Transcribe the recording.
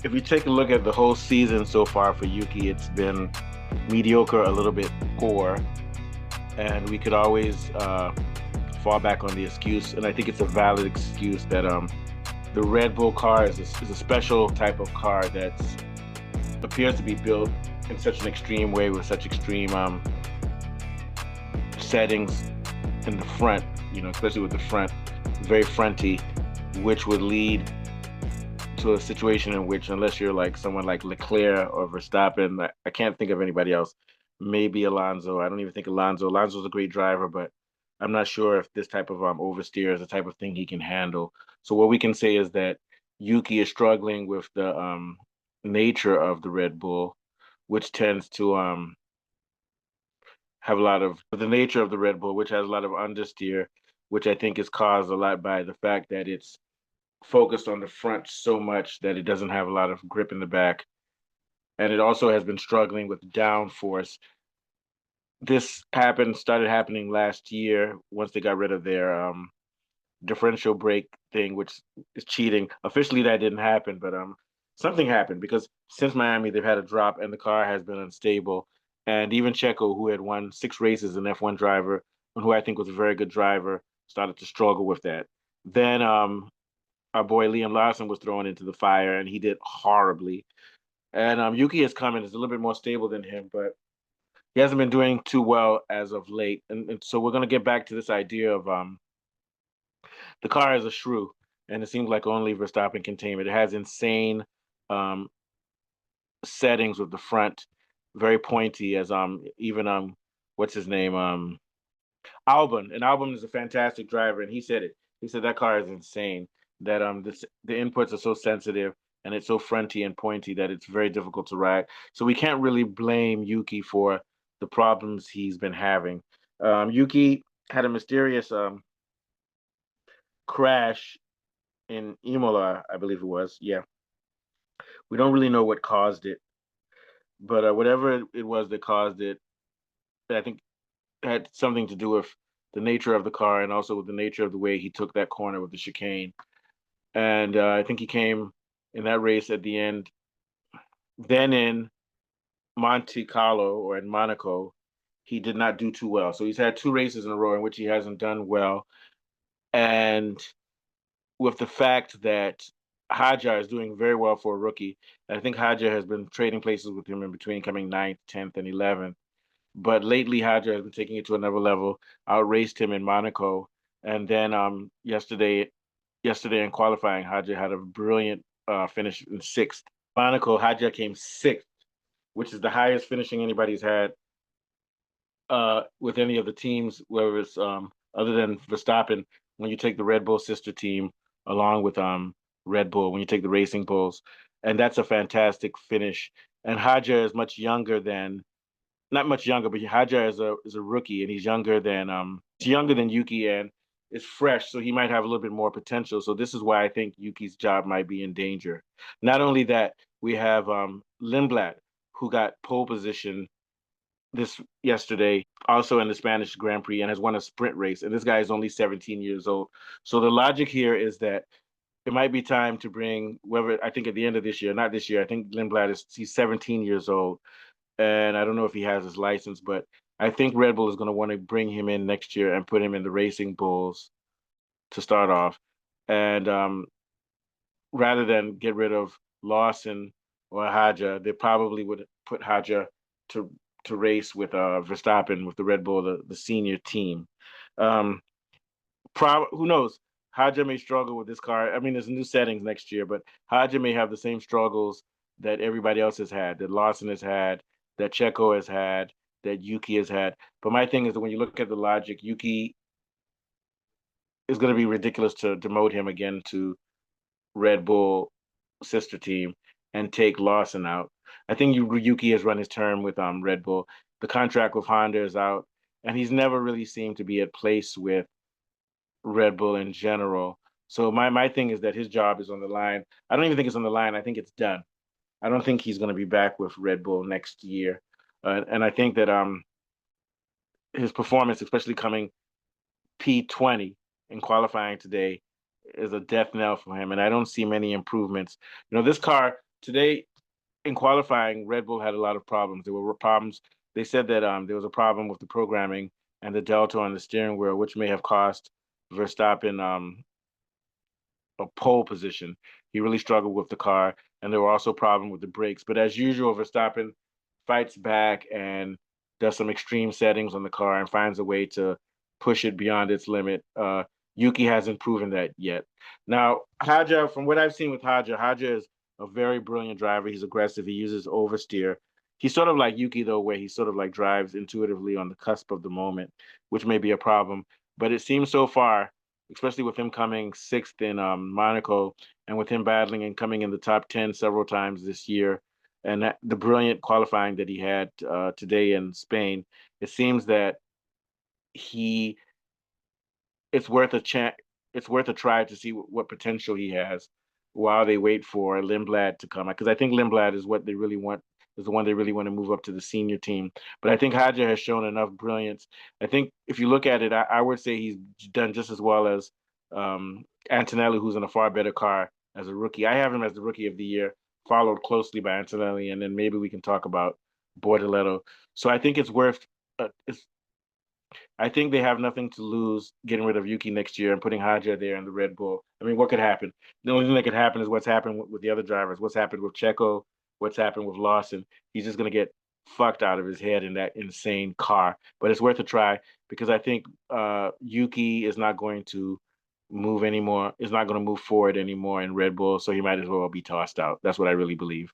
if you take a look at the whole season so far for Yuki, it's been mediocre, a little bit poor, and we could always fall back on the excuse, and I think it's a valid excuse that the Red Bull car is a special type of car that appears to be built in such an extreme way with such extreme settings in the front, especially with the front, very fronty, which would lead to a situation in which, unless you're like someone like Leclerc or Verstappen, I can't think of anybody else. Maybe Alonso. I don't even think Alonso. Alonso's a great driver, but I'm not sure if this type of oversteer is the type of thing he can handle. So what we can say is that Yuki is struggling with the nature of the Red Bull, which tends to have a lot of the nature of the Red Bull, which has a lot of understeer, which I think is caused a lot by the fact that it's focused on the front so much that it doesn't have a lot of grip in the back. And it also has been struggling with downforce. This started happening last year once they got rid of their differential brake thing, which is cheating. Officially, that didn't happen, but something happened because since Miami, they've had a drop and the car has been unstable. And even Checo, who had won 6 races, an F1 driver, and who I think was a very good driver, started to struggle with that. Then our boy Liam Lawson was thrown into the fire, and he did horribly. And Yuki has come in is a little bit more stable than him, but he hasn't been doing too well as of late. And so we're going to get back to this idea of the car is a shrew, and it seems like only Verstappen can tame it. It has insane um, settings with the front, very pointy. As even what's his name Albon, and Albon is a fantastic driver, and he said it. He said that car is insane. That the inputs are so sensitive and it's so fronty and pointy that it's very difficult to ride. So we can't really blame Yuki for the problems he's been having. Yuki had a mysterious crash in Imola, I believe it was. Yeah, we don't really know what caused it, but whatever it was that caused it, I think had something to do with the nature of the car and also with the nature of the way he took that corner with the chicane. And I think he came in that race at the end. Then in Monte Carlo or in Monaco, he did not do too well. So he's had 2 races in a row in which he hasn't done well. And with the fact that Hajar is doing very well for a rookie, I think Hajar has been trading places with him in between coming ninth, 10th, and 11th. But lately, Hajar has been taking it to another level. Outraced him in Monaco, and then yesterday in qualifying, Hajar had a brilliant finish in sixth. Monaco, Hajar came sixth, which is the highest finishing anybody's had with any of the teams, whether it's other than Verstappen. When you take the Red Bull sister team along with Red Bull, when you take the Racing Bulls, and that's a fantastic finish. And Hajar is much younger than not much younger, but Hajar is a rookie, and he's younger than Yuki, and is fresh, so he might have a little bit more potential. So this is why I think Yuki's job might be in danger. Not only that, we have Lindblad, who got pole position this yesterday, also in the Spanish Grand Prix, and has won a sprint race. And this guy is only 17 years old. So the logic here is that it might be time to bring whoever I think at the end of this year, not this year. I think Lindblad he's 17 years old and I don't know if he has his license, but I think Red Bull is going to want to bring him in next year and put him in the Racing Bulls to start off, and rather than get rid of Lawson or Haja, they probably would put Haja to race with Verstappen with the Red Bull, the senior team. Um, who knows? Haja may struggle with this car. I mean, there's new settings next year, but Haja may have the same struggles that everybody else has had, that Lawson has had, that Checo has had, that Yuki has had. But my thing is that when you look at the logic, Yuki is going to be ridiculous to demote him again to Red Bull sister team and take Lawson out. I think Yuki has run his term with Red Bull. The contract with Honda is out, and he's never really seemed to be at place with Red Bull in general. So my thing is that his job is on the line. I don't even think it's on the line. I think it's done. I don't think he's going to be back with Red Bull next year. And I think that his performance, especially coming P20 in qualifying today, is a death knell for him. And I don't see many improvements. This car today in qualifying, Red Bull had a lot of problems. There were problems. They said that there was a problem with the programming and the delta on the steering wheel, which may have cost Verstappen a pole position. He really struggled with the car, and there were also problems with the brakes. But as usual, Verstappen fights back and does some extreme settings on the car and finds a way to push it beyond its limit. Yuki hasn't proven that yet. Now, Haja, from what I've seen with Haja is a very brilliant driver. He's aggressive. He uses oversteer. He's sort of like Yuki, though, where he sort of like drives intuitively on the cusp of the moment, which may be a problem. But it seems so far, especially with him coming sixth in Monaco and with him battling and coming in the top 10 several times this year, and the brilliant qualifying that he had today in Spain, it seems that he it's worth a chance. It's worth a try to see what potential he has while they wait for Lindblad to come out. Because I think Lindblad is what they really want, is the one they really want to move up to the senior team. But I think Hadja has shown enough brilliance. I think if you look at it, I would say he's done just as well as Antonelli, who's in a far better car as a rookie. I have him as the rookie of the year, followed closely by Antonelli, and then maybe we can talk about Bortoleto. So I think it's worth. It's I think they have nothing to lose getting rid of Yuki next year and putting Haja there in the Red Bull. I mean, what could happen? The only thing that could happen is what's happened with the other drivers. What's happened with Checo? What's happened with Lawson? He's just going to get fucked out of his head in that insane car. But it's worth a try because I think Yuki is not going to move anymore. Is not going to move forward anymore in Red Bull, so he might as well be tossed out. That's what I really believe.